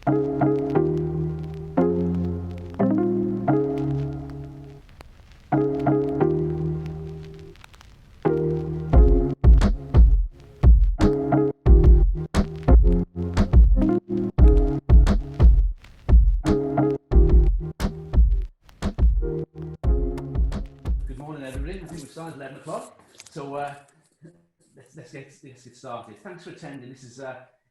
Good morning, everybody. I think we've started at 11 o'clock, so let's get started. Thanks for attending. This is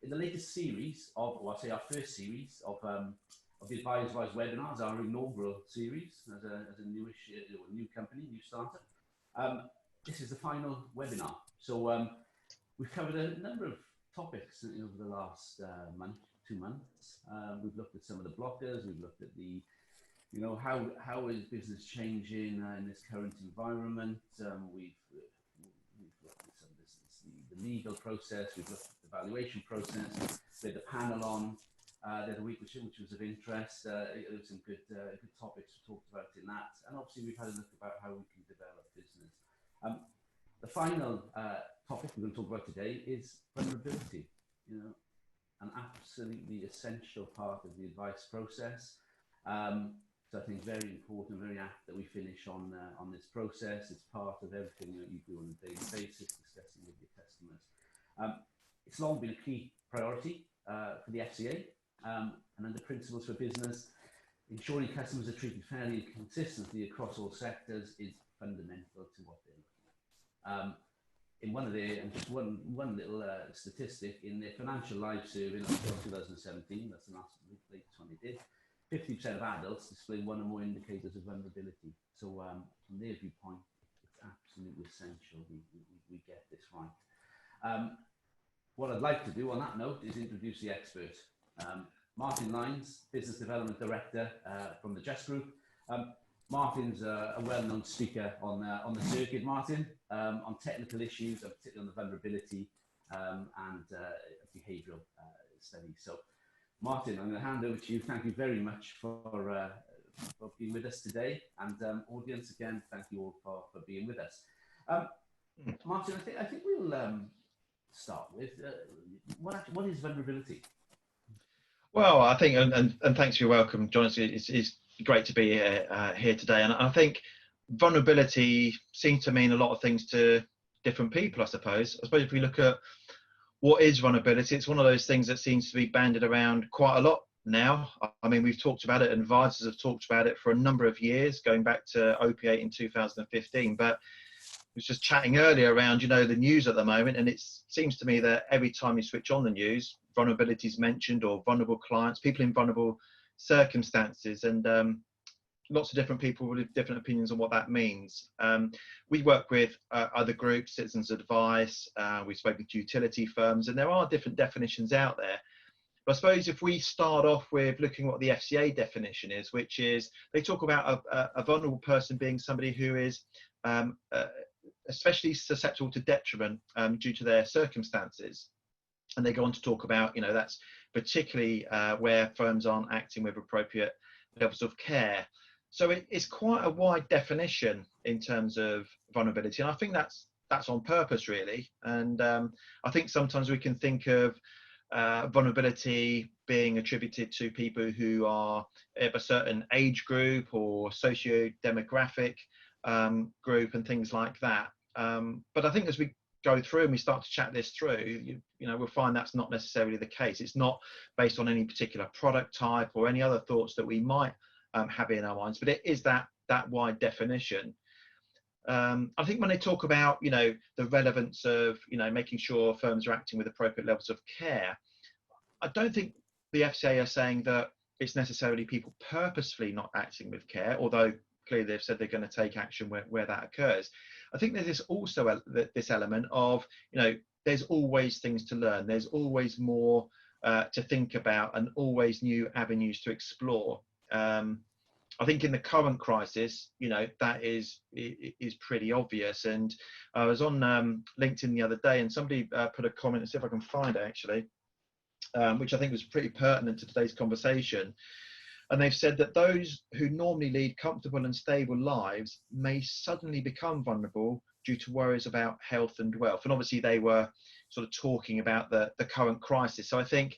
in the latest series of, or I say our first series of the Wise webinars, our inaugural series as a newish, new company, new startup. This is the final webinar. So we've covered a number of topics over the last month, 2 months. We've looked at some of the blockers. We've looked at the how is business changing in this current environment? We've looked at some of this, the legal process. We've looked at the valuation process. We had the panel on the other week, which was of interest. There were some good topics we talked about in that, and obviously we've had a look about how we can develop business. The final topic we're going to talk about today is vulnerability. An absolutely essential part of the advice process. So I think very important, very apt that we finish on this process. It's part of everything that you do on a daily basis, discussing with your customers. It's long been a key priority for the FCA, and under principles for business, ensuring customers are treated fairly and consistently across all sectors is fundamental to what they're looking at. In one of their, and just one little statistic, in their financial life survey in October 2017, that's the latest one they did, 50% of adults display one or more indicators of vulnerability. So from their viewpoint, it's absolutely essential we get this right. What I'd like to do on that note is introduce the expert. Martin Lyons, Business Development Director from the Just Group. Martin's a well-known speaker on the circuit, Martin, on technical issues, particularly on the vulnerability and behavioural studies. So Martin, I'm going to hand over to you. Thank you very much for being with us today, and audience, again, thank you all for being with us. Martin, I think we'll start with what is vulnerability? Well, I think, and thanks for your welcome, John. It's great to be here today, and I think vulnerability seems to mean a lot of things to different people, I suppose. I suppose if we look at what is vulnerability, it's one of those things that seems to be bandied around quite a lot now. I mean, we've talked about it, and advisors have talked about it for a number of years, going back to OP8 in 2015. But I was just chatting earlier around, the news at the moment, and it seems to me that every time you switch on the news, vulnerability is mentioned, or vulnerable clients, people in vulnerable circumstances, and lots of different people with different opinions on what that means. We work with other groups, Citizens Advice, we've spoken to utility firms, and there are different definitions out there. But I suppose if we start off with looking at what the FCA definition is, which is, they talk about a vulnerable person being somebody who is especially susceptible to detriment due to their circumstances. And they go on to talk about, that's particularly where firms aren't acting with appropriate levels of care. So it's quite a wide definition in terms of vulnerability, and I think that's on purpose, really. And I think sometimes we can think of vulnerability being attributed to people who are of a certain age group or socio-demographic group and things like that. But I think as we go through and we start to chat this through, we'll find that's not necessarily the case. It's not based on any particular product type or any other thoughts that we might have in our minds, but it is that wide definition. I think when they talk about the relevance of making sure firms are acting with appropriate levels of care, I don't think the FCA are saying that it's necessarily people purposefully not acting with care, although clearly they've said they're going to take action where that occurs. I think there's also this element of there's always things to learn, there's always more to think about, and always new avenues to explore. I think in the current crisis, that is pretty obvious. And I was on LinkedIn the other day, and somebody put a comment, and see if I can find it actually, which I think was pretty pertinent to today's conversation. And they've said that those who normally lead comfortable and stable lives may suddenly become vulnerable due to worries about health and wealth. And obviously they were sort of talking about the current crisis. So I think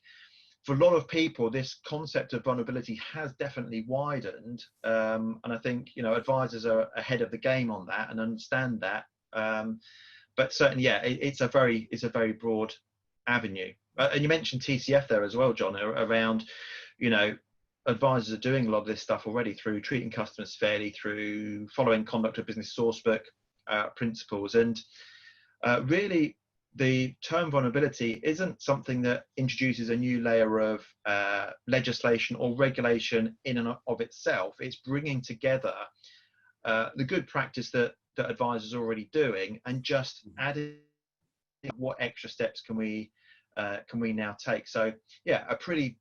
for a lot of people, this concept of vulnerability has definitely widened, and I think, you know, advisors are ahead of the game on that and understand that. But certainly, yeah, it's a very broad avenue. And you mentioned TCF there as well, John, around, you know, advisors are doing a lot of this stuff already through treating customers fairly, through following conduct of business sourcebook principles, and really, the term vulnerability isn't something that introduces a new layer of legislation or regulation in and of itself. It's bringing together the good practice that advisors are already doing, and just adding what extra steps can we now take. So yeah, a pretty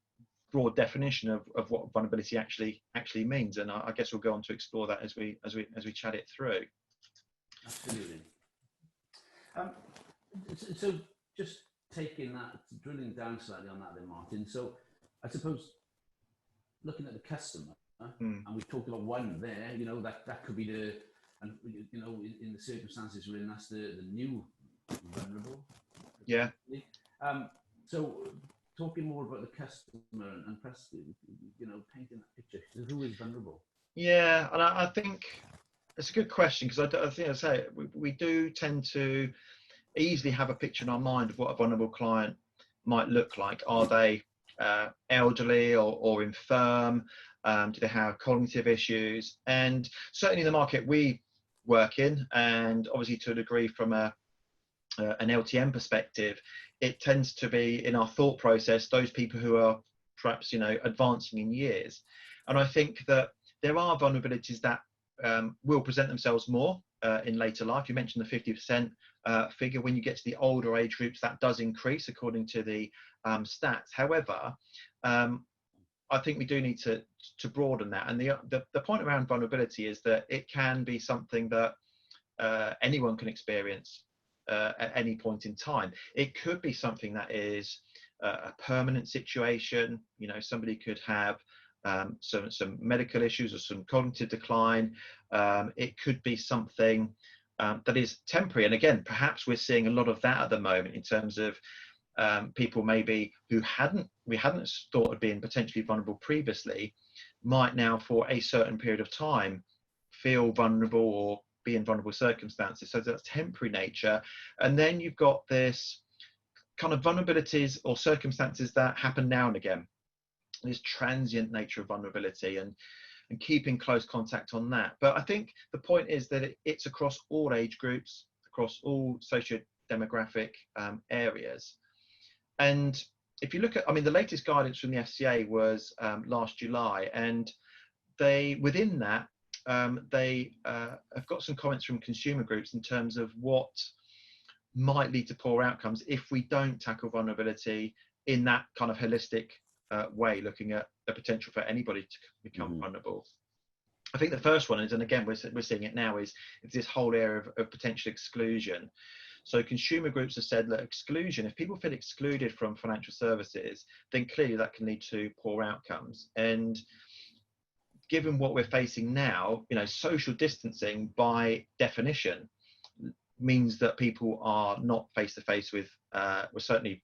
broad definition of what vulnerability actually means, and I guess we'll go on to explore that as we chat it through. Absolutely. So just taking that, drilling down slightly on that then, Martin. So I suppose looking at the customer, and we've talked about one there, you know, that could be the, and you know, in the circumstances we're in, that's the new vulnerable. Yeah. So talking more about the customer and perhaps, you know, painting that picture, who is vulnerable? Yeah, and I think it's a good question, because I think I say we do tend to easily have a picture in our mind of what a vulnerable client might look like. Are they elderly or infirm? Do they have cognitive issues? And certainly in the market we work in, and obviously to a degree from an LTM perspective, it tends to be in our thought process those people who are perhaps, you know, advancing in years. And I think that there are vulnerabilities that will present themselves more in later life. You mentioned the 50% figure. When you get to the older age groups, that does increase according to the stats. However, I think we do need to broaden that. And the point around vulnerability is that it can be something that anyone can experience at any point in time. It could be something that is a permanent situation. You know, somebody could have some medical issues or some cognitive decline. It could be something that is temporary. And again, perhaps we're seeing a lot of that at the moment in terms of people maybe who we hadn't thought of being potentially vulnerable previously, might now for a certain period of time feel vulnerable or be in vulnerable circumstances. So that's temporary nature. And then you've got this kind of vulnerabilities or circumstances that happen now and again, this transient nature of vulnerability, and keeping close contact on that. But I think the point is that it's across all age groups, across all socio-demographic areas. And if you look at, I mean, the latest guidance from the FCA was last July, and within that, they have got some comments from consumer groups in terms of what might lead to poor outcomes if we don't tackle vulnerability in that kind of holistic way, looking at the potential for anybody to become vulnerable. I think the first one is, and again we're seeing it now, is this whole area of potential exclusion. So consumer groups have said that exclusion, if people feel excluded from financial services, then clearly that can lead to poor outcomes. And given what we're facing now, you know, social distancing by definition means that people are not face to face with certainly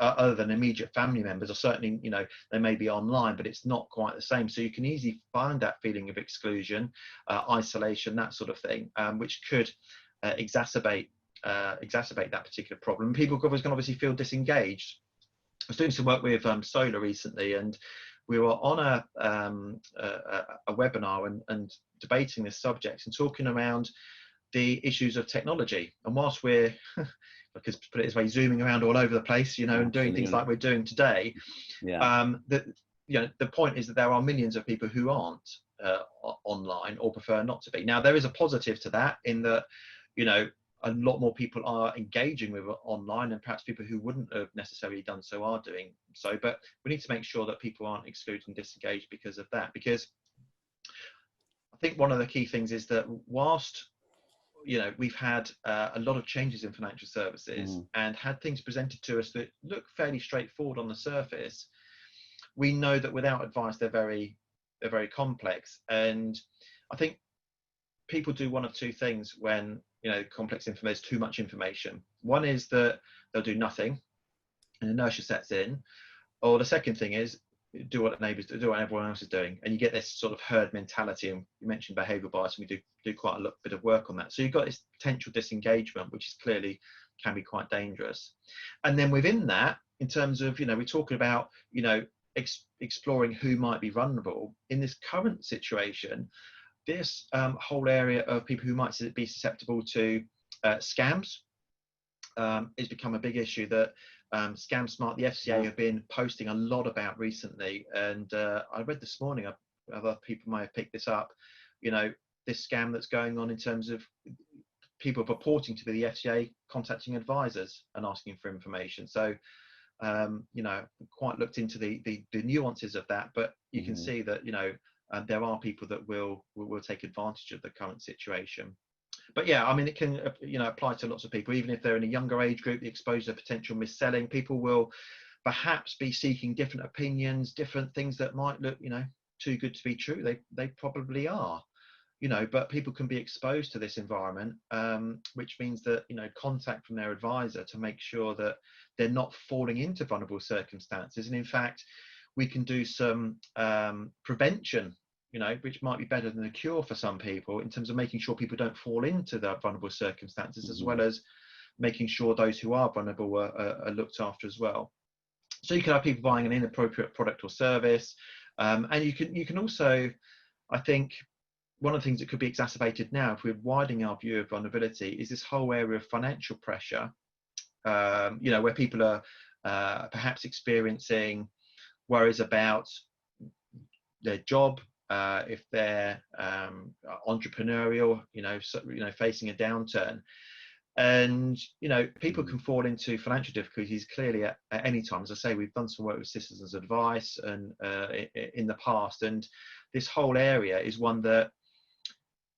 other than immediate family members, or certainly, you know, they may be online, but it's not quite the same. So you can easily find that feeling of exclusion, isolation, that sort of thing, which could exacerbate that particular problem. People can obviously feel disengaged. I was doing some work with Solar recently, and we were on a webinar and debating this subject and talking around the issues of technology. And whilst we're, because put it this way, zooming around all over the place, you know, and doing things like we're doing today, you know, the point is that there are millions of people who aren't online or prefer not to be. Now, there is a positive to that in that, you know, a lot more people are engaging with online, and perhaps people who wouldn't have necessarily done so are doing so. But we need to make sure that people aren't excluded and disengaged because of that. Because I think one of the key things is that whilst, you know, we've had a lot of changes in financial services and had things presented to us that look fairly straightforward on the surface, we know that without advice they're very complex. And I think people do one of two things when, you know, complex information, there's too much information. One is that they'll do nothing and inertia sets in, Or the second thing is do what the neighbours do, do what everyone else is doing, and you get this sort of herd mentality. And you mentioned behavioural bias, and we do quite a bit of work on that. So you've got this potential disengagement, which is clearly can be quite dangerous. And then within that, in terms of, you know, we're talking about, you know, exploring who might be vulnerable in this current situation. This whole area of people who might be susceptible to scams has become a big issue that Scam Smart, the FCA, have been posting a lot about recently. And I read this morning, other people might have picked this up, you know, this scam that's going on in terms of people purporting to be the FCA contacting advisors and asking for information. So, you know, quite looked into the nuances of that, but you can see that, you know, there are people that will take advantage of the current situation. But yeah, I mean, it can, you know, apply to lots of people, even if they're in a younger age group, the exposure to potential mis-selling. People will perhaps be seeking different opinions, different things that might look, you know, too good to be true. They probably are, you know, but people can be exposed to this environment, which means that, you know, contact from their advisor to make sure that they're not falling into vulnerable circumstances. And in fact, we can do some prevention, you know, which might be better than a cure for some people, in terms of making sure people don't fall into the vulnerable circumstances, as well as making sure those who are vulnerable are looked after as well. So you can have people buying an inappropriate product or service, and you can also, I think, one of the things that could be exacerbated now, if we're widening our view of vulnerability, is this whole area of financial pressure, you know, where people are perhaps experiencing worries about their job, if they're entrepreneurial, you know, facing a downturn. And, you know, people can fall into financial difficulties clearly at any time. As I say, we've done some work with Citizens Advice and in the past, and this whole area is one that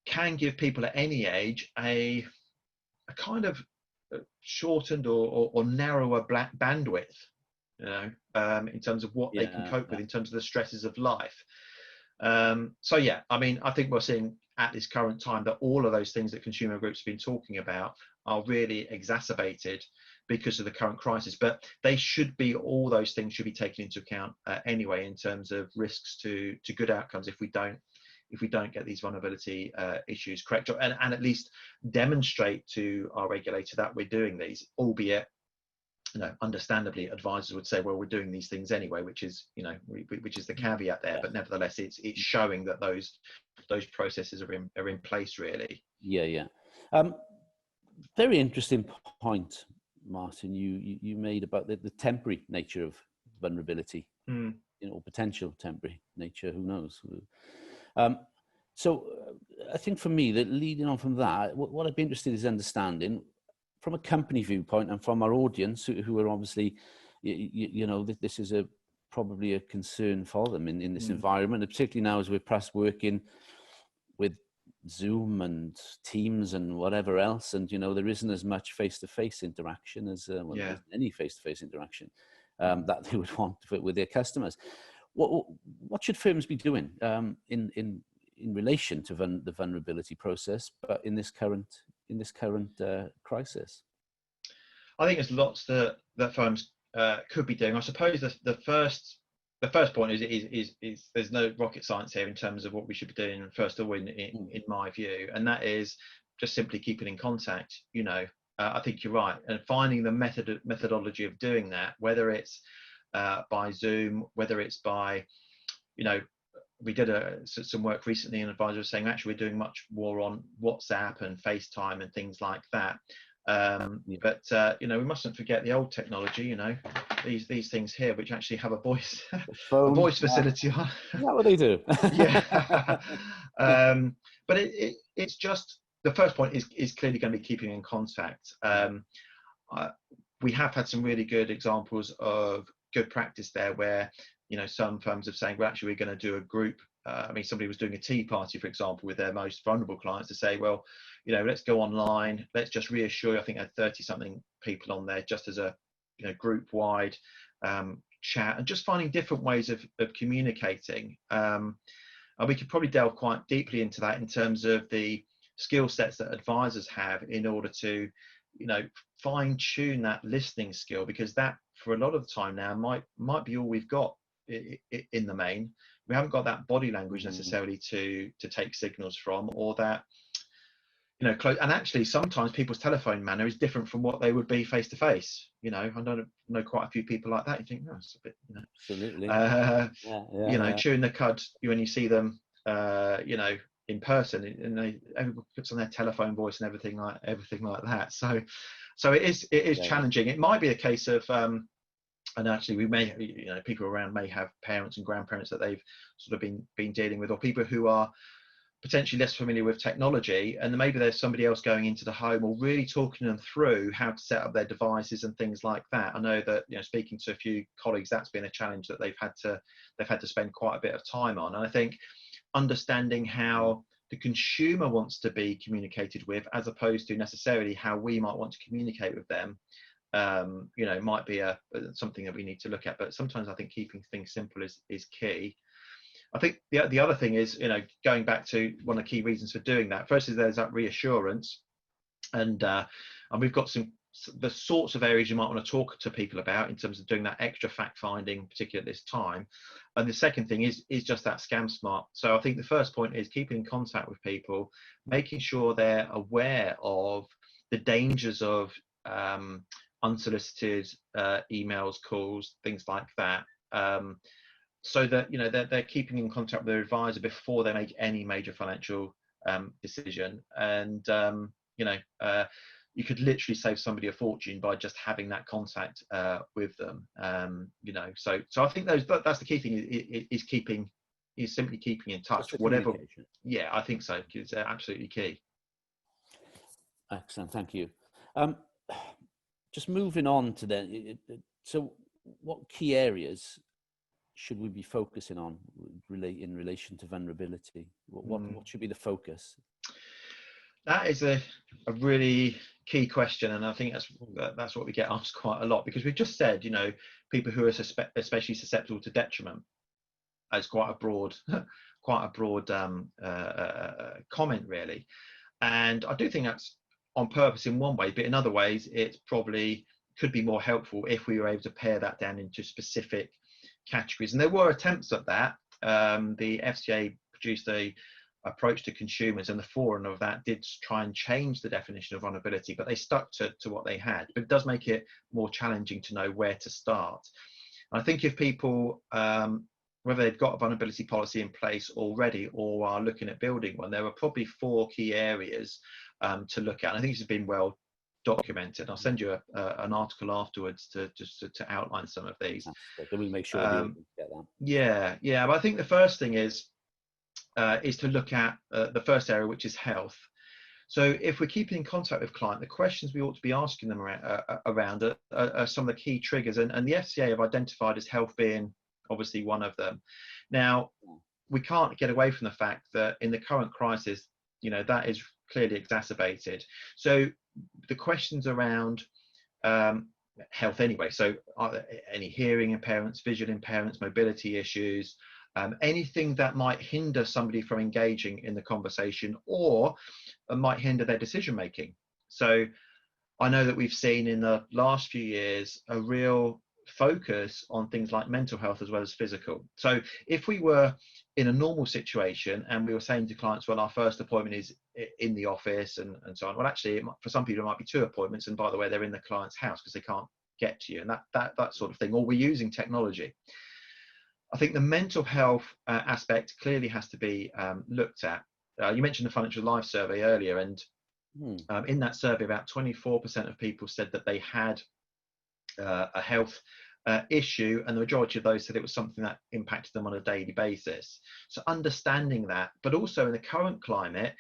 can give people at any age a kind of shortened or narrower bandwidth, you know, in terms of what they can cope with in terms of the stresses of life. So yeah, I mean, I think we're seeing at this current time that all of those things that consumer groups have been talking about are really exacerbated because of the current crisis, but all those things should be taken into account anyway, in terms of risks to good outcomes if we don't get these vulnerability issues correct, and at least demonstrate to our regulator that we're doing these, albeit, you know, understandably, advisors would say, well, we're doing these things anyway, which is, you know, which is the caveat there. But nevertheless, it's showing that those processes are in place, really. Very interesting point, Martin, you made about the temporary nature of vulnerability, you know, potential temporary nature, who knows. So I think for me, that leading on from that, what I'd be interested in is understanding from a company viewpoint and from our audience, who are obviously, you know, this is probably a concern for them in this environment, and particularly now as we're perhaps working with Zoom and Teams and whatever else, and, you know, there isn't as much face-to-face interaction as any face-to-face interaction that they would want with their customers. What should firms be doing in relation to the vulnerability process, but in this current crisis? I think there's lots that firms could be doing. I suppose the first point is there's no rocket science here in terms of what we should be doing first of all, in my view, and that is just simply keeping in contact. You know, I think you're right, and finding the methodology of doing that, whether it's by Zoom, whether it's by, you know, we did some work recently, and advisors were saying actually we're doing much more on WhatsApp and FaceTime and things like that. But you know, we mustn't forget the old technology. You know, these things here, which actually have a voice a voice facility on. Is that what they do? Yeah. But it's just, the first point is clearly going to be keeping in contact. We have had some really good examples of good practice there, where, you know, some firms are saying, well, actually, we're going to do a group. I mean, somebody was doing a tea party, for example, with their most vulnerable clients, to say, well, you know, let's go online. Let's just reassure. I think I had 30-something people on there, just as a, you know, group-wide chat, and just finding different ways of communicating. And we could probably delve quite deeply into that in terms of the skill sets that advisors have in order to, you know, fine-tune that listening skill, because that for a lot of the time now might be all we've got in the main. We haven't got that body language necessarily to take signals from, or that, you know, close. And actually, sometimes people's telephone manner is different from what they would be face to face. You know, I know quite a few people like that. You think, oh, it's a bit, you know, absolutely, you know, chewing the cud when you see them, you know, in person, and everybody puts on their telephone voice and everything like that. So it is challenging. It might be a case of, and actually we may, you know, people around may have parents and grandparents that they've sort of been dealing with, or people who are potentially less familiar with technology, and maybe there's somebody else going into the home or really talking them through how to set up their devices and things like that. I know that, you know, speaking to a few colleagues, that's been a challenge that they've had to spend quite a bit of time on. And I think understanding how the consumer wants to be communicated with, as opposed to necessarily how we might want to communicate with them, you know, might be something that we need to look at. But sometimes I think keeping things simple is key. I think the other thing is, you know, going back to one of the key reasons for doing that, first is there's that reassurance, and we've got the sorts of areas you might want to talk to people about in terms of doing that extra fact finding, particularly at this time. And the second thing is just that scam smart. So I think the first point is keeping in contact with people, making sure they're aware of the dangers of unsolicited emails, calls, things like that, so that, you know, they're keeping in contact with their advisor before they make any major financial decision. And you know, you could literally save somebody a fortune by just having that contact with them. You know, so I think that's the key thing, is simply keeping in touch, whatever. Yeah, I think so. It's absolutely key. Excellent, thank you. Just moving on to then, so what key areas should we be focusing on in relation to vulnerability? What should be the focus? That is a really key question, and I think that's what we get asked quite a lot, because we've just said, you know, people who are especially susceptible to detriment, as quite a broad comment, really. And I do think that's on purpose in one way, but in other ways it probably could be more helpful if we were able to pare that down into specific categories. And there were attempts at that. The FCA produced a approach to consumers, and the forerunner of that did try and change the definition of vulnerability, but they stuck to what they had. But it does make it more challenging to know where to start. And I think if people, whether they've got a vulnerability policy in place already or are looking at building one, there are probably 4 key areas to look at. And I think this has been well documented. I'll send you an article afterwards to outline some of these. Can we make sure we get that? Yeah. But I think the first thing is to look at the first area, which is health. So if we're keeping in contact with client, the questions we ought to be asking them around are some of the key triggers, and the FCA have identified as health being obviously one of them. Now, we can't get away from the fact that in the current crisis, you know, that is clearly exacerbated. So the questions around health anyway, so are there any hearing impairments, visual impairments, mobility issues, anything that might hinder somebody from engaging in the conversation or might hinder their decision making. So I know that we've seen in the last few years a real focus on things like mental health as well as physical. So if we were in a normal situation and we were saying to clients, well, our first appointment is in the office and so on, well, actually for some people it might be 2 appointments, and by the way, they're in the client's house because they can't get to you, and that sort of thing, or we're using technology. I think the mental health aspect clearly has to be looked at. You mentioned the Financial Life survey earlier, and in that survey about 24% of people said that they had a health issue, and the majority of those said it was something that impacted them on a daily basis. So understanding that, but also in the current climate,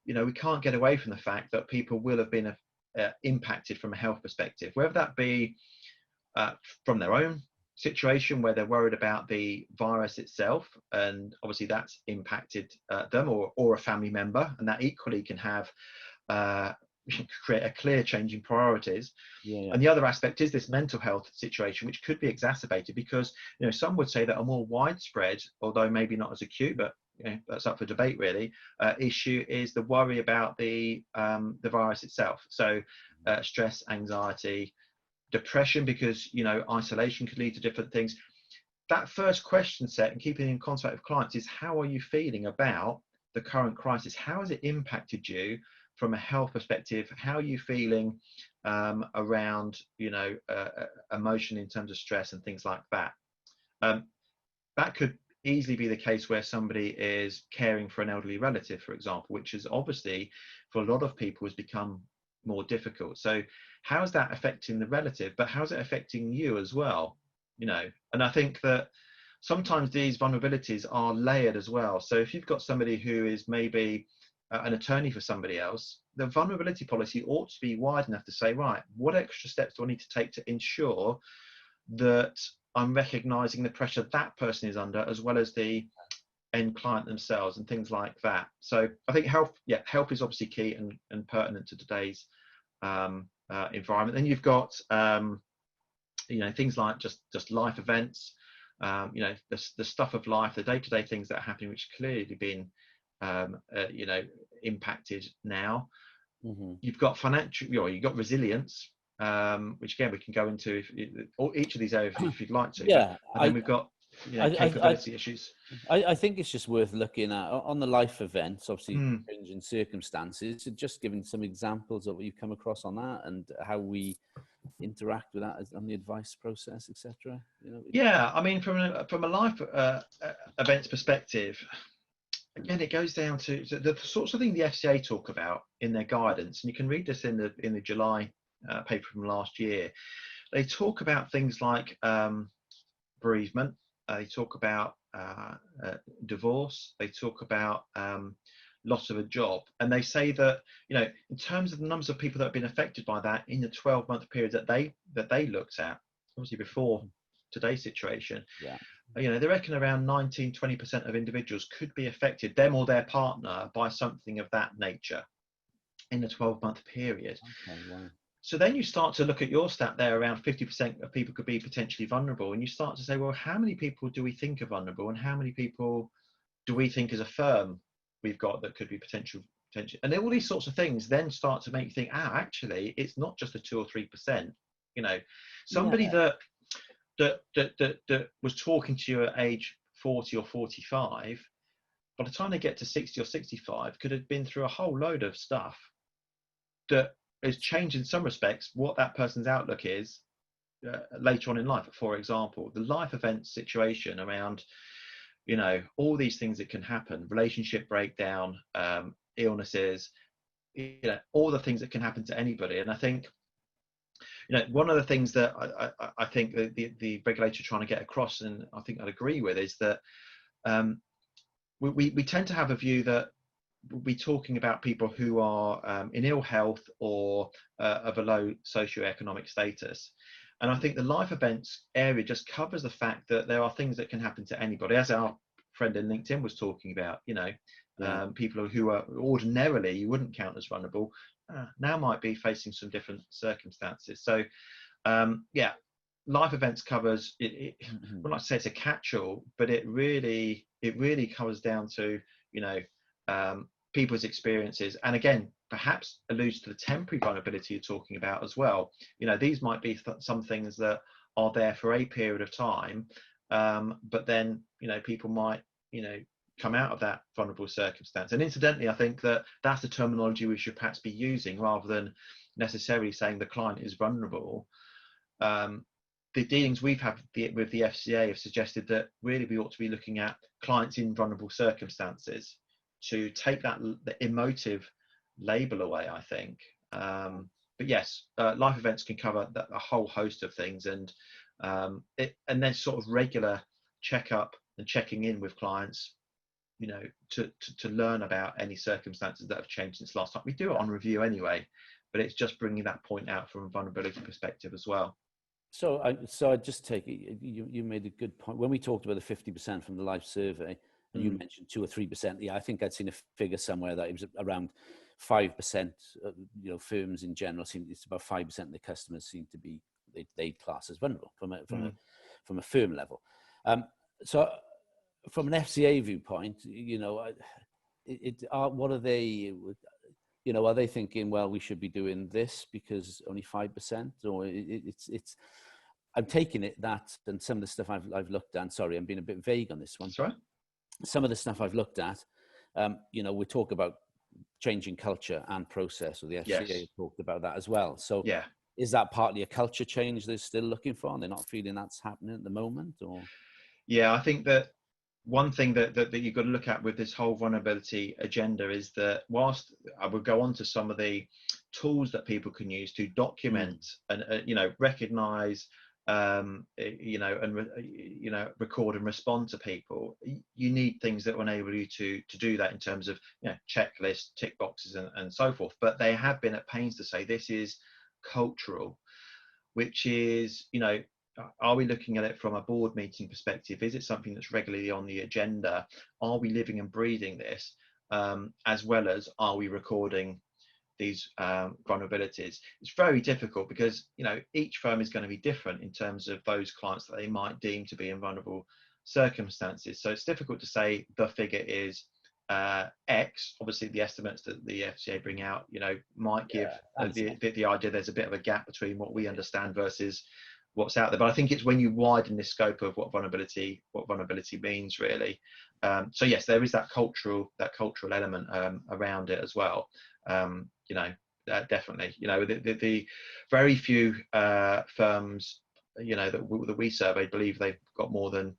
you know, we can't get away from the fact that people will have been impacted from a health perspective, whether that be from their own situation where they're worried about the virus itself, and obviously that's impacted them, or a family member, and that equally can have create a clear change in priorities. And the other aspect is this mental health situation, which could be exacerbated because, you know, some would say that a more widespread, although maybe not as acute, but you know, that's up for debate really, issue is the worry about the virus itself. So stress, anxiety, depression, because, you know, isolation could lead to different things. That first question set and keeping in contact with clients is, how are you feeling about the current crisis? How has it impacted you from a health perspective? How are you feeling around, you know, emotion in terms of stress and things like that? That could easily be the case where somebody is caring for an elderly relative, for example, which is obviously for a lot of people has become more difficult. So how's that affecting the relative, but how's it affecting you as well? You know, and I think that sometimes these vulnerabilities are layered as well. So if you've got somebody who is maybe an attorney for somebody else, the vulnerability policy ought to be wide enough to say, right, what extra steps do I need to take to ensure that I'm recognizing the pressure that person is under, as well as the end client themselves and things like that. So I think health is obviously key and pertinent to today's environment. Then you've got you know, things like just life events, you know, the stuff of life, the day-to-day things that are happening, which clearly been you know, impacted now. You've got financial, you know, you've got resilience, which again we can go into each of these areas if you'd like to. Yeah, and then we've got, you know, capability issues. I think it's just worth looking at on the life events, obviously changing circumstances, just giving some examples of what you've come across on that and how we interact with that on the advice process, etc. You know? Yeah, I mean, from a life events perspective, again, it goes down to the sorts of things the FCA talk about in their guidance, and you can read this in the July paper from last year. They talk about things like bereavement. They talk about divorce. They talk about loss of a job, and they say that, you know, in terms of the numbers of people that have been affected by that in the 12-month period that they looked at, obviously before today's situation, you know, they reckon around 19-20% of individuals could be affected, them or their partner, by something of that nature in the 12-month period. Okay, wow. So then you start to look at your stat there, around 50% of people could be potentially vulnerable, and you start to say, well, how many people do we think are vulnerable, and how many people do we think as a firm we've got that could be potential, and all these sorts of things then start to make you think, actually it's not just the 2 or 3%. You know, somebody that was talking to you at age 40 or 45, by the time they get to 60 or 65, could have been through a whole load of stuff that has changed in some respects what that person's outlook is later on in life. For example, the life event situation around, you know, all these things that can happen, relationship breakdown, illnesses, you know, all the things that can happen to anybody. And I think, you know, one of the things that I think the regulator trying to get across, and I think I'd agree with, is that we tend to have a view that we're talking about people who are in ill health or of a low socioeconomic status. And I think the life events area just covers the fact that there are things that can happen to anybody, as our friend in LinkedIn was talking about. You know, people who are ordinarily you wouldn't count as vulnerable now might be facing some different circumstances. So life events covers it. I would like to say it's a catch-all, but it really comes down to, you know, people's experiences, and again perhaps alludes to the temporary vulnerability you're talking about as well. You know, these might be some things that are there for a period of time, but then, you know, people might, you know, come out of that vulnerable circumstance. And incidentally, I think that that's the terminology we should perhaps be using, rather than necessarily saying the client is vulnerable. The dealings we've had with the FCA have suggested that really we ought to be looking at clients in vulnerable circumstances to take the emotive label away, I think. But yes, life events can cover a whole host of things, and then sort of regular checkup and checking in with clients, you know, to learn about any circumstances that have changed since last time. We do it on review anyway, but it's just bringing that point out from a vulnerability perspective as well. So I just take it, you made a good point. When we talked about the 50% from the life survey, and you mentioned 2 or 3%, yeah, I think I'd seen a figure somewhere that it was around 5%. You know, firms in general it's about 5% of the customers seem to be they class as vulnerable from a firm level. So from an FCA viewpoint, you know, what are they? you know, are they thinking, well, we should be doing this because only 5%, or it's I'm taking it that, and some of the stuff I've looked at, sorry, I'm being a bit vague on this one. That's right. Some of the stuff I've looked at, you know, we talk about changing culture and process, or the FCA Yes. talked about that as well. So Yeah. is that partly a culture change they're still looking for, and they're not feeling that's happening at the moment? Or Yeah, I think that one thing that you've got to look at with this whole vulnerability agenda is that whilst I would go on to some of the tools that people can use to document and you know, recognize, you know, and you know, record and respond to people, you need things that will enable you to do that in terms of, you know, checklists, tick boxes, and so forth. But they have been at pains to say this is cultural, which is, you know, are we looking at it from a board meeting perspective? Is it something that's regularly on the agenda? Are we living and breathing this, as well as are we recording these vulnerabilities? It's very difficult because, you know, each firm is going to be different in terms of those clients that they might deem to be in vulnerable circumstances. So it's difficult to say the figure is X. Obviously, the estimates that the FCA bring out, you know, might give the idea there's a bit of a gap between what we understand versus what's out there. But I think it's when you widen this scope of what vulnerability means, really. So yes, there is that cultural element around it as well. You know, definitely. You know, the very few firms, you know, that we surveyed believe they've got more than,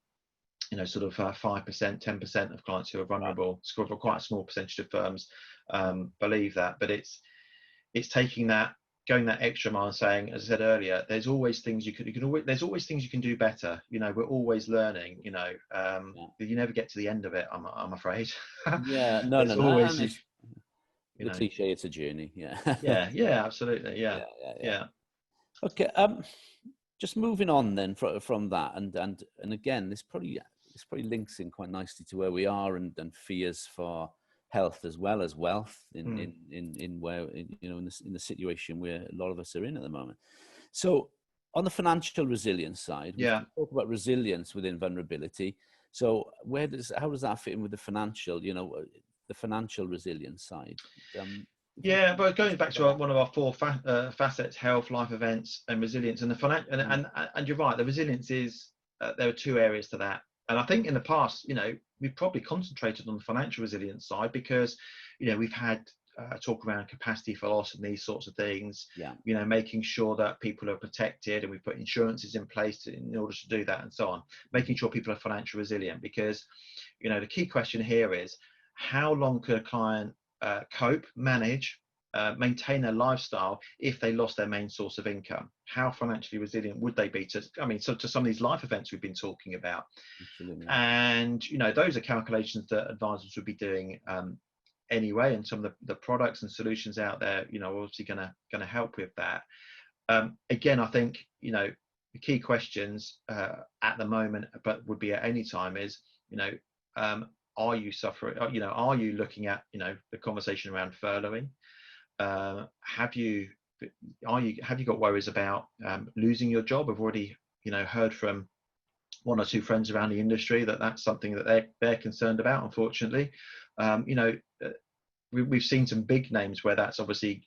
you know, sort of 5%, 10% of clients who are vulnerable. Right. Quite a small percentage of firms believe that, but it's taking that, going that extra mile, and saying, as I said earlier, there's always things there's always things you can do better. You know, we're always learning. You know, you never get to the end of it, I'm afraid. Yeah, no. Always, the cliche, it's a journey. Yeah. yeah, absolutely. Yeah. Okay. Just moving on then from that, and again, this probably links in quite nicely to where we are, and fears for health as well as wealth in where, you know, in the situation where a lot of us are in at the moment. So on the financial resilience side, we talk about resilience within vulnerability. So how does that fit in with the financial, you know, the financial resilience side? Yeah, but going back to one of our four facets: health, life events, and resilience. And and you're right, the resilience is there are two areas to that. And I think in the past, you know, we've probably concentrated on the financial resilience side because, you know, we've had talk around capacity for loss and these sorts of things. You know, making sure that people are protected, and we put insurances in place in order to do that, and so on. Making sure people are financially resilient, because, you know, the key question here is, how long could a client cope, manage, maintain their lifestyle if they lost their main source of income? How financially resilient would they be to some of these life events we've been talking about? Absolutely. And, you know, those are calculations that advisors would be doing anyway, and some of the products and solutions out there, you know, are obviously going to help with that. Again, I think, you know, the key questions at the moment, but would be at any time, is, you know, are you suffering? You know, are you looking at, you know, the conversation around furloughing? Have you got worries about losing your job? I've already, you know, heard from one or two friends around the industry that that's something that they're concerned about, unfortunately. You know, we've seen some big names where that's obviously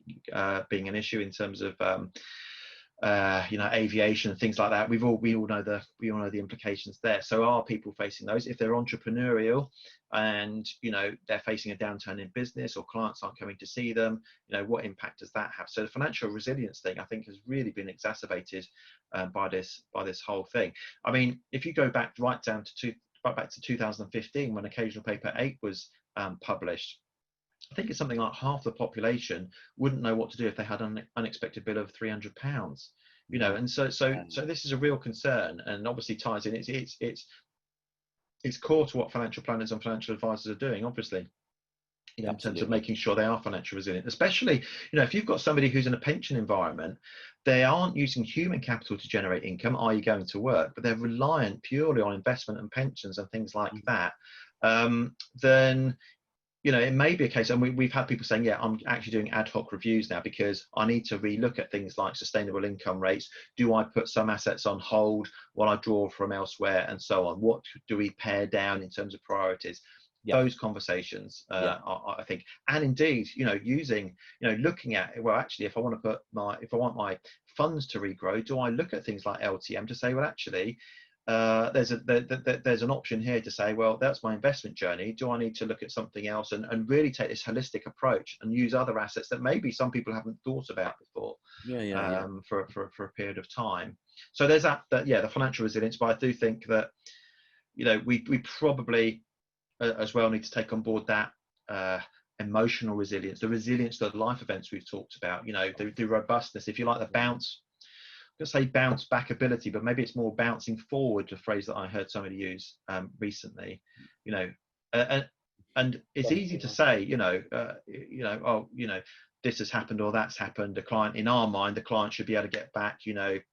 being an issue in terms of you know, aviation and things like that. We all know the implications there. So are people facing those? If they're entrepreneurial and, you know, they're facing a downturn in business, or clients aren't coming to see them, you know, what impact does that have? So the financial resilience thing, I think, has really been exacerbated by this whole thing. I mean, if you go back right back to 2015, when Occasional Paper 8 was published, I think it's something like half the population wouldn't know what to do if they had an unexpected bill of £300. You know, and so this is a real concern, and obviously ties in. It's core to what financial planners and financial advisors are doing, obviously. You know, in terms of making sure they are financially resilient, especially, you know, if you've got somebody who's in a pension environment, they aren't using human capital to generate income, i.e. going to work, but they're reliant purely on investment and pensions and things like that. Then, you know, it may be a case, and we've had people saying, yeah, I'm actually doing ad hoc reviews now because I need to relook at things like sustainable income rates. Do I put some assets on hold while I draw from elsewhere, and so on? What do we pare down in terms of priorities? those conversations, I think, and indeed, using, looking at, well, actually, if I want my funds to regrow, do I look at things like LTM to say, well, actually, there's an option here to say, well, that's my investment journey. Do I need to look at something else and really take this holistic approach and use other assets that maybe some people haven't thought about before for a period of time? So there's the financial resilience. But I do think that, we probably as well need to take on board that emotional resilience, the resilience to the life events we've talked about, the robustness, if you like, the bounce. I'm going to say bounce back ability, but maybe it's more bouncing forward, a phrase that I heard somebody use recently, and it's easy to say, this has happened or that's happened. The client, in our mind, the client should be able to get back,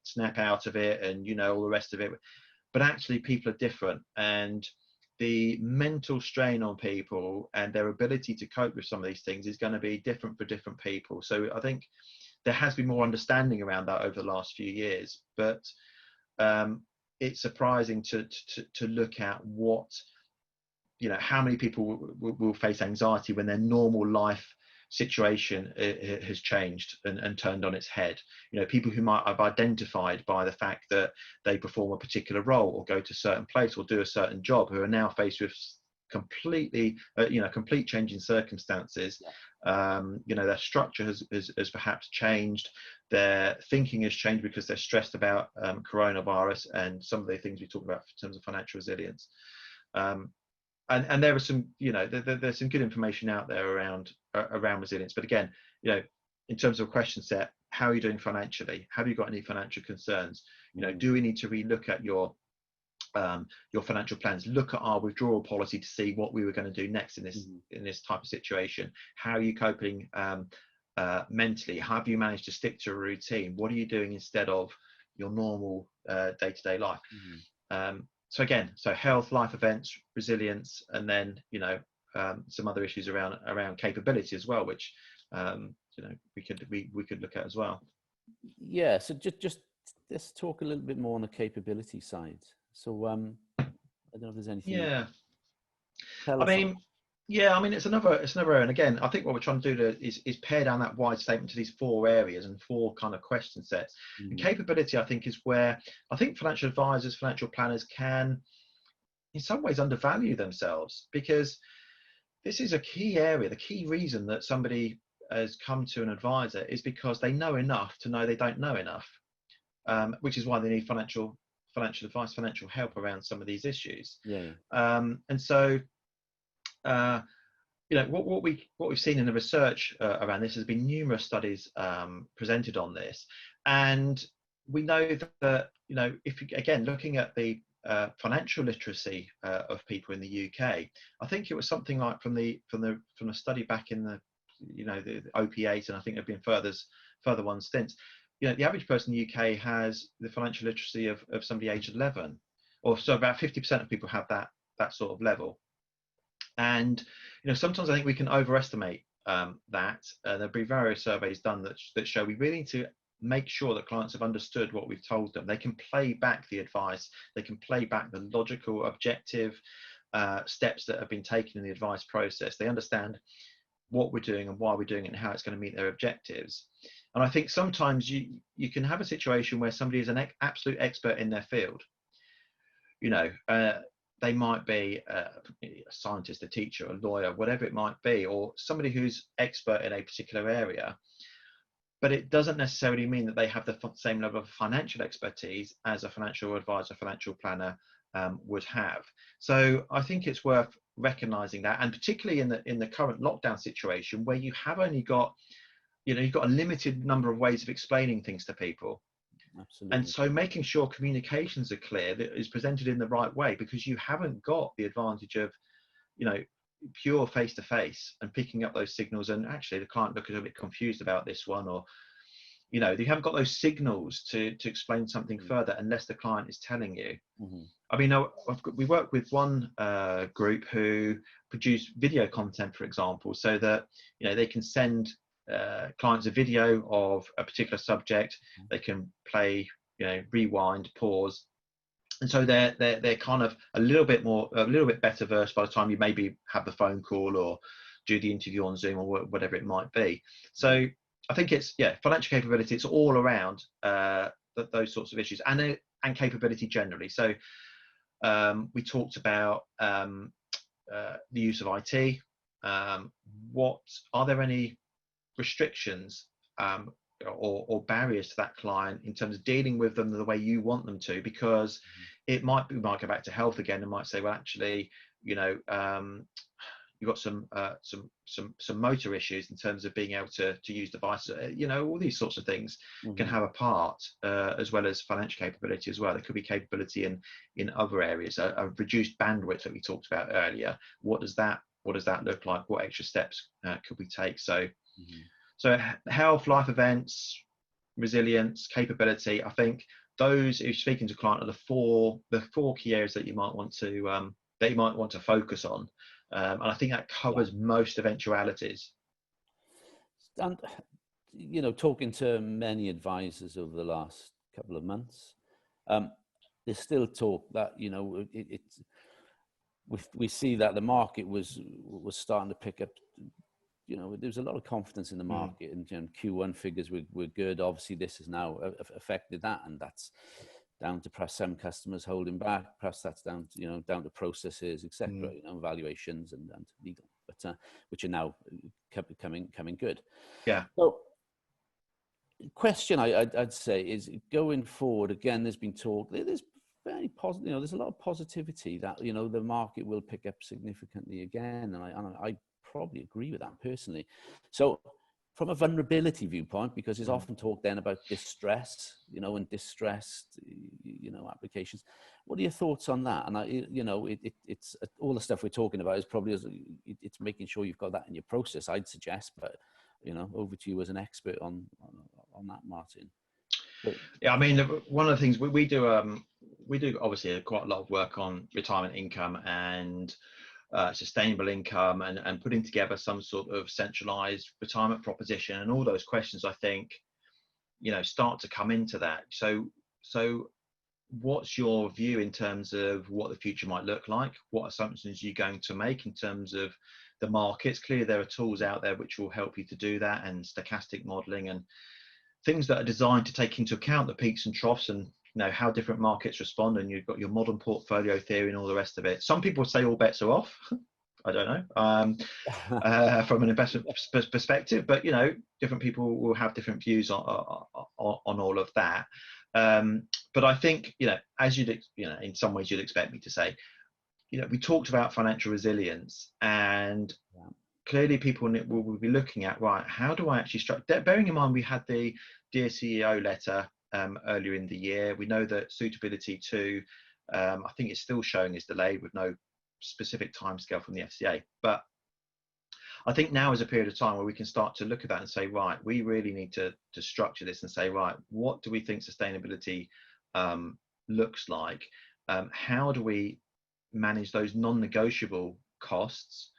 snap out of it and, all the rest of it. But actually people are different, and the mental strain on people and their ability to cope with some of these things is going to be different for different people. So I think there has been more understanding around that over the last few years, but it's surprising to look at what, how many people will face anxiety when their normal life situation has changed and turned on its head. People who might have identified by the fact that they perform a particular role or go to a certain place or do a certain job, who are now faced with completely complete change in circumstances. Their structure has perhaps changed, their thinking has changed because they're stressed about coronavirus and some of the things we talk about in terms of financial resilience. And there are some, there's some good information out there around resilience. But again, in terms of a question set, how are you doing financially? Have you got any financial concerns? Do we need to relook at your financial plans? Look at our withdrawal policy to see what we were going to do next in this type of situation. How are you coping mentally? Have you managed to stick to a routine? What are you doing instead of your normal day-to-day life? So again, health, life events, resilience, and then some other issues around capability as well, which we could look at as well. Yeah. So just let's talk a little bit more on the capability side. So I don't know if there's anything. Yeah. It's another area. And again, I think what we're trying to do is pare down that wide statement to these 4 areas and 4 kind of question sets. And capability, I think, is where I think financial advisors, financial planners can, in some ways, undervalue themselves, because this is a key area. The key reason that somebody has come to an advisor is because they know enough to know they don't know enough, which is why they need financial advice, financial help around some of these issues. And so what we've seen in the research around this has been numerous studies presented on this, and we know that if again looking at the financial literacy of people in the UK, I think it was something like from a study back in the the OP8, and I think there have been further ones since. The average person in the UK has the financial literacy of somebody aged 11, or so about 50% of people have that sort of level. And sometimes I think we can overestimate that. There'll be various surveys done that show we really need to make sure that clients have understood what we've told them. They can play back the advice, they can play back the logical, objective steps that have been taken in the advice process. They understand what we're doing and why we're doing it and how it's going to meet their objectives. And I think sometimes you can have a situation where somebody is an absolute expert in their field. They might be a scientist, a teacher, a lawyer, whatever it might be, or somebody who's expert in a particular area. But it doesn't necessarily mean that they have the same level of financial expertise as a financial advisor, financial planner would have. So I think it's worth recognizing that, and particularly in the current lockdown situation, where you have only got, you've got a limited number of ways of explaining things to people. Absolutely. And so making sure communications are clear, that is presented in the right way, because you haven't got the advantage of, pure face-to-face and picking up those signals, and actually the client looking a bit confused about this one, or you haven't got those signals to explain something further unless the client is telling you. I mean, we work with one group who produce video content, for example, so that they can send clients a video of a particular subject. They can play, rewind, pause, And so they're kind of a little bit better versed by the time you maybe have the phone call or do the interview on Zoom or whatever it might be. So I think it's, yeah, financial capability. It's all around those sorts of issues and capability generally. So we talked about the use of IT. What are there any restrictions or barriers to that client in terms of dealing with them the way you want them to? Because we might go back to health again and might say, well, actually, you know, you've got some motor issues in terms of being able to use devices. You know, all these sorts of things can have a part, as well as financial capability as well. There could be capability in other areas, a reduced bandwidth that we talked about earlier. What does that look like? What extra steps could we take? So so health, life events, resilience, capability, I think those, if you're speaking to a client, are the four key areas that you might want to focus on. And I think that covers most eventualities. And, you know, talking to many advisors over the last couple of months, there's still talk that, you know, we see that the market was starting to pick up. You know, there's a lot of confidence in the market, and you know, Q1 figures were good. Obviously, this has now affected that, and that's down to perhaps some customers holding back. Perhaps that's down to processes, etc. You know, valuations and legal, but which are now coming good. Yeah. So, question I'd say is going forward. Again, there's been talk. There's very positive. You know, there's a lot of positivity that, you know, the market will pick up significantly again, and I probably agree with that personally. So from a vulnerability viewpoint, because there's often talk then about distress, you know, and distressed, you know, applications. What are your thoughts on that? And you know, it's all the stuff we're talking about is probably it's making sure you've got that in your process, I'd suggest. But you know, over to you as an expert on that, Martin. Yeah, I mean, one of the things we do obviously quite a lot of work on retirement income and sustainable income and putting together some sort of centralized retirement proposition, and all those questions, I think, you know, start to come into that. So what's your view in terms of what the future might look like? What assumptions are you going to make in terms of the markets? Clearly there are tools out there which will help you to do that, and stochastic modeling and things that are designed to take into account the peaks and troughs and, you know, how different markets respond. And you've got your modern portfolio theory and all the rest of it. Some people say all bets are off. I don't know, from an investment perspective, but, you know, different people will have different views on all of that. But I think, you know, as you know, in some ways you'd expect me to say, you know, we talked about financial resilience, and clearly people will be looking at, right, how do I actually structure, bearing in mind we had the Dear CEO letter earlier in the year. We know that suitability to, I think it's still showing is delayed with no specific timescale from the FCA. But I think now is a period of time where we can start to look at that and say, right, we really need to structure this and say, right, what do we think sustainability looks like? How do we manage those non-negotiable costs?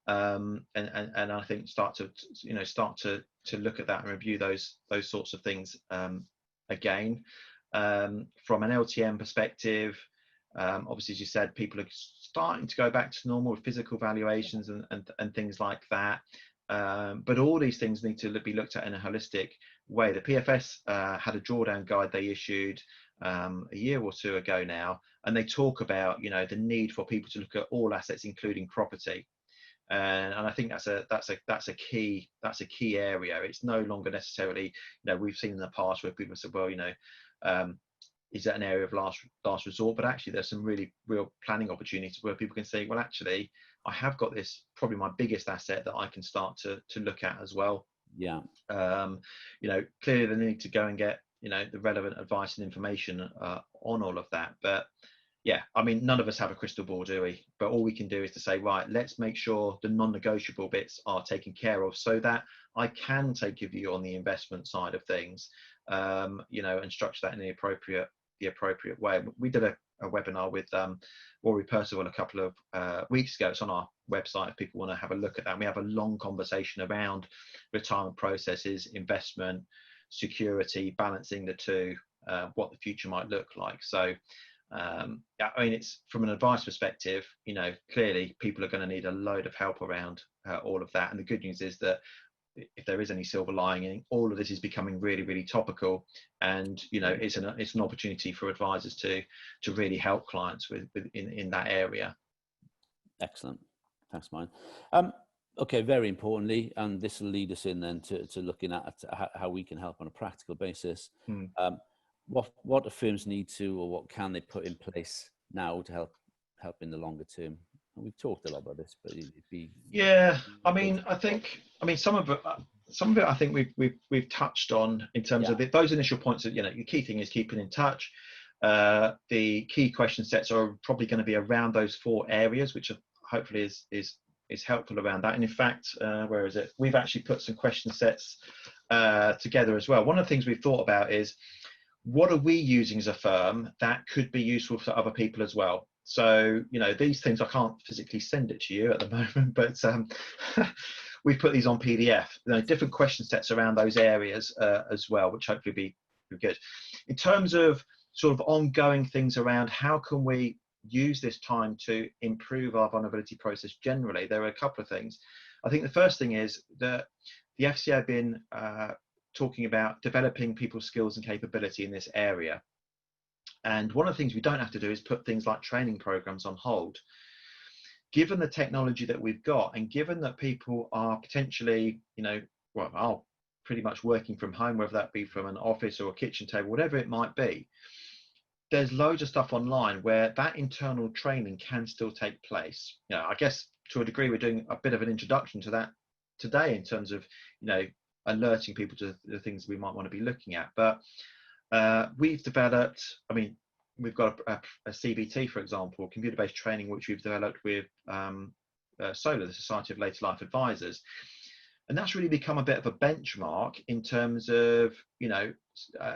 And I think start to look at that and review those sorts of things again. From an LTM perspective, obviously, as you said, people are starting to go back to normal with physical valuations and things like that. But all these things need to be looked at in a holistic way. The PFS had a drawdown guide they issued a year or two ago now, and they talk about, you know, the need for people to look at all assets, including property. And I think that's a key area. It's no longer necessarily, you know, we've seen in the past where people said, well, you know, is that an area of last resort? But actually, there's some real planning opportunities where people can say, well, actually, I have got this, probably my biggest asset that I can start to look at as well. Yeah. You know, clearly they need to go and get, you know, the relevant advice and information on all of that. But yeah, I mean, none of us have a crystal ball, do we? But all we can do is to say, right, let's make sure the non-negotiable bits are taken care of so that I can take a view on the investment side of things, you know, and structure that in the appropriate way. We did a webinar with Rory Percival a couple of weeks ago. It's on our website if people want to have a look at that. We have a long conversation around retirement processes, investment, security, balancing the two, what the future might look like. So Yeah, I mean, it's from an advice perspective, you know, clearly people are going to need a load of help around all of that. And the good news is that if there is any silver lining, all of this is becoming really, really topical, and you know, it's an opportunity for advisors to really help clients in that area. Excellent, thanks, Mine. Okay, very importantly, and this will lead us in then to looking at how we can help on a practical basis. What do firms need to, or what can they put in place now to help in the longer term? And we've talked a lot about this, but it'd be I mean, some of it I think we've touched on in terms of those initial points. That, you know, the key thing is keeping in touch. The key question sets are probably going to be around those 4 areas, which hopefully is helpful around that. And in fact, where is it? We've actually put some question sets together as well. One of the things we've thought about is, what are we using as a firm that could be useful for other people as well? So, you know, these things, I can't physically send it to you at the moment, but we've put these on PDF, you know, different question sets around those areas as well, which hopefully be good. In terms of sort of ongoing things around how can we use this time to improve our vulnerability process generally, there are a couple of things. I think the first thing is that the FCA have been talking about developing people's skills and capability in this area. And one of the things we don't have to do is put things like training programs on hold. Given the technology that we've got, and given that people are potentially, you know, well, are pretty much working from home, whether that be from an office or a kitchen table, whatever it might be, there's loads of stuff online where that internal training can still take place. You know, I guess to a degree, we're doing a bit of an introduction to that today in terms of, you know, alerting people to the things we might want to be looking at. But we've developed, I mean, we've got a CBT, for example, computer-based training, which we've developed with SOLA, the Society of Later Life Advisors. And that's really become a bit of a benchmark in terms of, you know,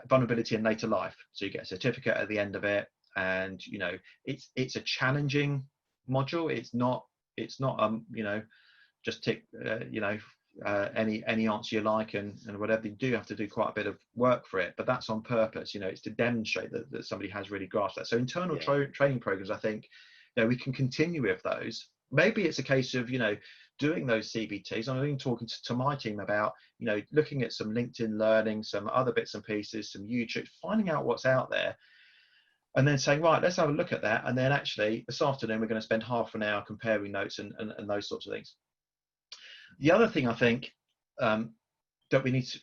vulnerability in later life. So you get a certificate at the end of it, and, you know, it's a challenging module. It's not you know, just tick, you know, any answer you like and whatever. You do have to do quite a bit of work for it, but that's on purpose. You know, it's to demonstrate that somebody has really grasped that. So internal training programs, I think, you know, we can continue with those. Maybe it's a case of, you know, doing those CBTs. I'm even talking to my team about, you know, looking at some LinkedIn learning, some other bits and pieces, some YouTube, finding out what's out there, and then saying, right, let's have a look at that. And then actually this afternoon, we're going to spend half an hour comparing notes and those sorts of things. The other thing I think that we need to,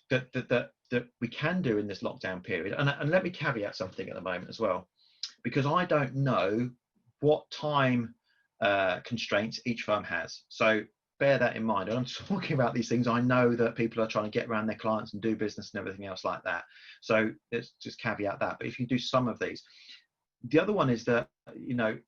that we can do in this lockdown period, and let me caveat something at the moment as well, because I don't know what time constraints each firm has. So bear that in mind. And I'm talking about these things, I know that people are trying to get around their clients and do business and everything else like that. So let's just caveat that. But if you do some of these, the other one is that, you know,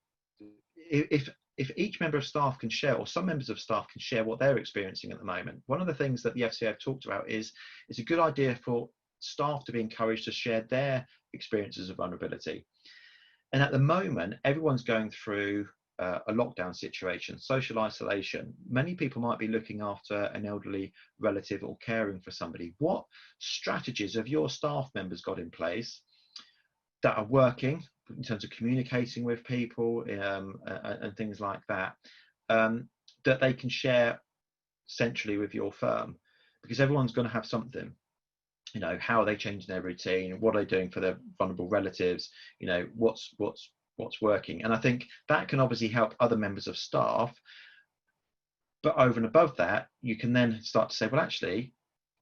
if each member of staff can share, or some members of staff can share what they're experiencing at the moment, one of the things that the FCA have talked about is it's a good idea for staff to be encouraged to share their experiences of vulnerability. And at the moment, everyone's going through a lockdown situation, social isolation. Many people might be looking after an elderly relative or caring for somebody. What strategies have your staff members got in place that are working in terms of communicating with people and things like that, that they can share centrally with your firm? Because everyone's going to have something. You know, how are they changing their routine? What are they doing for their vulnerable relatives? You know, what's working? And I think that can obviously help other members of staff. But over and above that, you can then start to say, well, actually,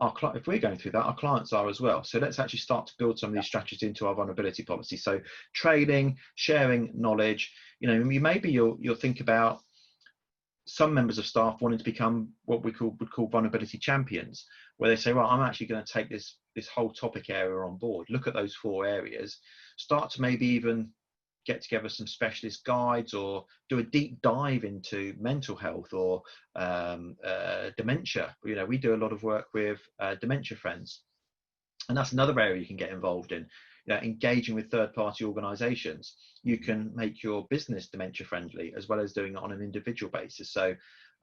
if we're going through that, our clients are as well. So let's actually start to build some of these strategies into our vulnerability policy. So training, sharing knowledge. You know, maybe you'll think about some members of staff wanting to become what we would call vulnerability champions, where they say, well, I'm actually going to take this whole topic area on board, look at those 4 areas, start to maybe even get together some specialist guides, or do a deep dive into mental health or dementia. You know, we do a lot of work with dementia friends, and that's another area you can get involved in. You know, engaging with third-party organisations. You can make your business dementia friendly as well as doing it on an individual basis. So,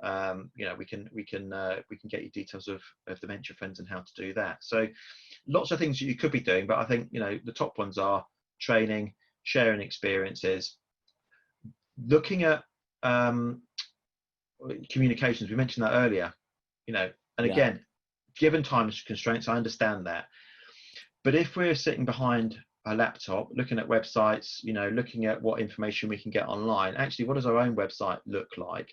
you know, we can get you details of dementia friends and how to do that. So, lots of things that you could be doing, but I think, you know, the top ones are training, sharing experiences, looking at communications. We mentioned that earlier, you know, and again, given time constraints, I understand that. But if we're sitting behind a laptop, looking at websites, you know, looking at what information we can get online, actually, what does our own website look like?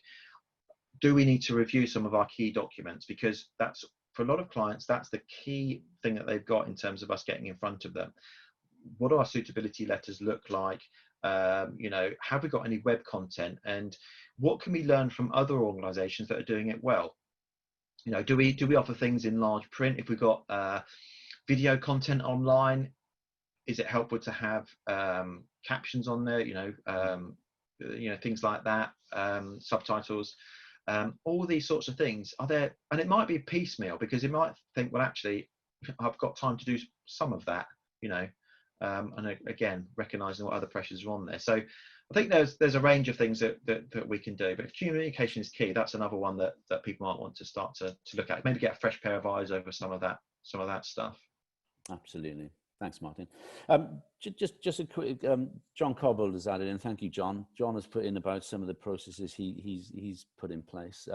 Do we need to review some of our key documents? Because that's, for a lot of clients, that's the key thing that they've got in terms of us getting in front of them. What do our suitability letters look like? You know, have we got any web content? And what can we learn from other organizations that are doing it well? You know, do we offer things in large print? If we've got video content online, is it helpful to have captions on there? You know, things like that, subtitles, all these sorts of things are there. And it might be piecemeal, because you might think, well, actually, I've got time to do some of that, you know, and again, recognizing what other pressures are on there. So I think there's a range of things that we can do, but if communication is key, that's another one that people might want to start to look at. Maybe get a fresh pair of eyes over some of that stuff. Absolutely. Thanks, Martin. Just a quick, John Cobbold has added in. Thank you, John. John has put in about some of the processes he's put in place.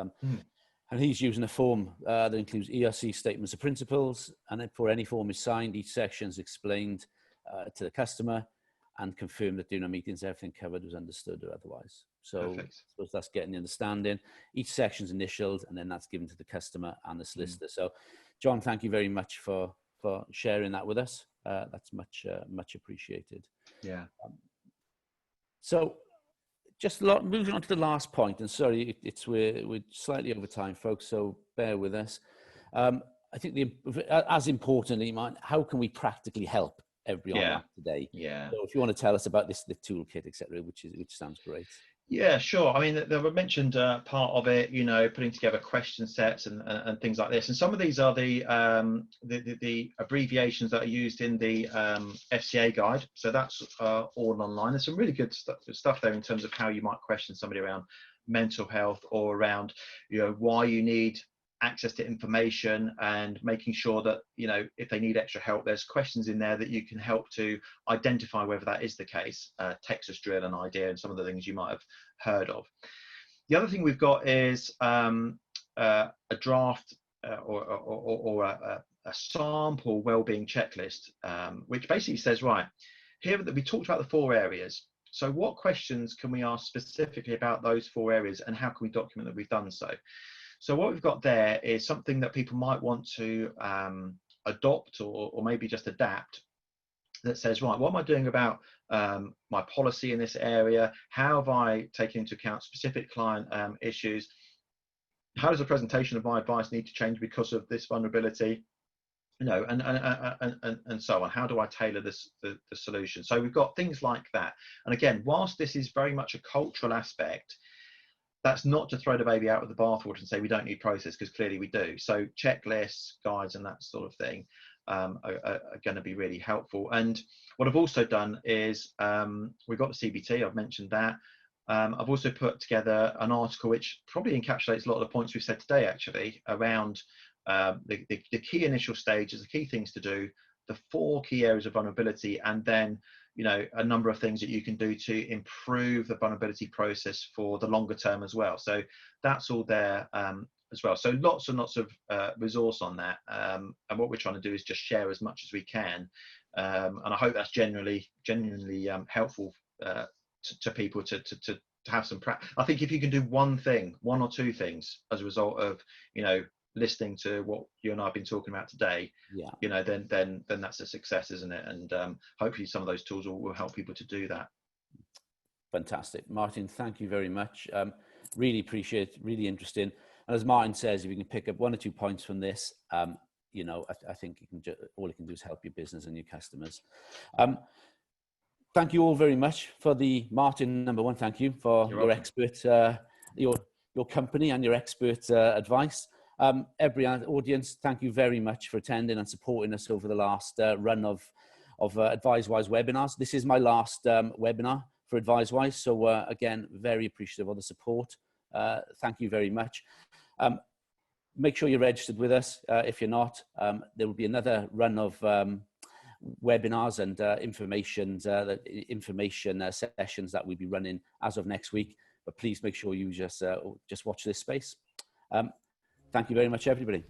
And he's using a form that includes ERC statements of principles, and before any form is signed, each section is explained to the customer and confirmed that during our meetings everything covered was understood or otherwise. So I suppose that's getting the understanding. Each section's initialed, and then that's given to the customer and the solicitor. So, John, thank you very much for sharing that with us. That's much appreciated. Yeah. So just moving on to the last point, and sorry, we're slightly over time, folks, so bear with us. I think as importantly, how can we practically help everyone today? Yeah. So if you want to tell us about the toolkit, etc., which sounds great. Yeah, sure. I mean, there were mentioned part of it, you know, putting together question sets and things like this. And some of these are the abbreviations that are used in the FCA guide. So that's all online. There's some really good stuff there in terms of how you might question somebody around mental health, or around, you know, why you need access to information, and making sure that, you know, if they need extra help, there's questions in there that you can help to identify whether that is the case. Texas drill and idea, and some of the things you might have heard of. The other thing we've got is a draft or a sample wellbeing checklist, which basically says, right, here that we talked about the 4 areas. So what questions can we ask specifically about those 4 areas, and how can we document that we've done so? So what we've got there is something that people might want to adopt or maybe just adapt, that says, right, what am I doing about my policy in this area? How have I taken into account specific client issues? How does the presentation of my advice need to change because of this vulnerability? You know, and so on. How do I tailor the solution? So we've got things like that. And again, whilst this is very much a cultural aspect, that's not to throw the baby out with the bathwater and say we don't need process, because clearly we do. So checklists, guides, and that sort of thing are going to be really helpful. And what I've also done is we've got the CBT, I've mentioned that. I've also put together an article which probably encapsulates a lot of the points we've said today, actually, around the key initial stages, the key things to do, the 4 key areas of vulnerability, and then, you know, a number of things that you can do to improve the vulnerability process for the longer term as well. So that's all there as well. So lots and lots of resource on that. And what we're trying to do is just share as much as we can. And I hope that's genuinely helpful to people to have some practice. I think if you can do one or 2 things as a result of, you know, listening to what you and I have been talking about today, you know, then that's a success, isn't it? And hopefully some of those tools will help people to do that. Fantastic. Martin, thank you very much. Really appreciate it, really interesting. And as Martin says, if you can pick up 1 or 2 points from this, you know, I think all you can do is help your business and your customers. Thank you all very much for Martin, number 1, thank you for your expert, your company and your expert advice. Every audience, thank you very much for attending and supporting us over the last run of AdviseWise webinars. This is my last webinar for AdviseWise, so again, very appreciative of the support. Thank you very much. Make sure you're registered with us. If you're not, there will be another run of webinars and information sessions that we'll be running as of next week. But please make sure you just watch this space. Thank you very much, everybody.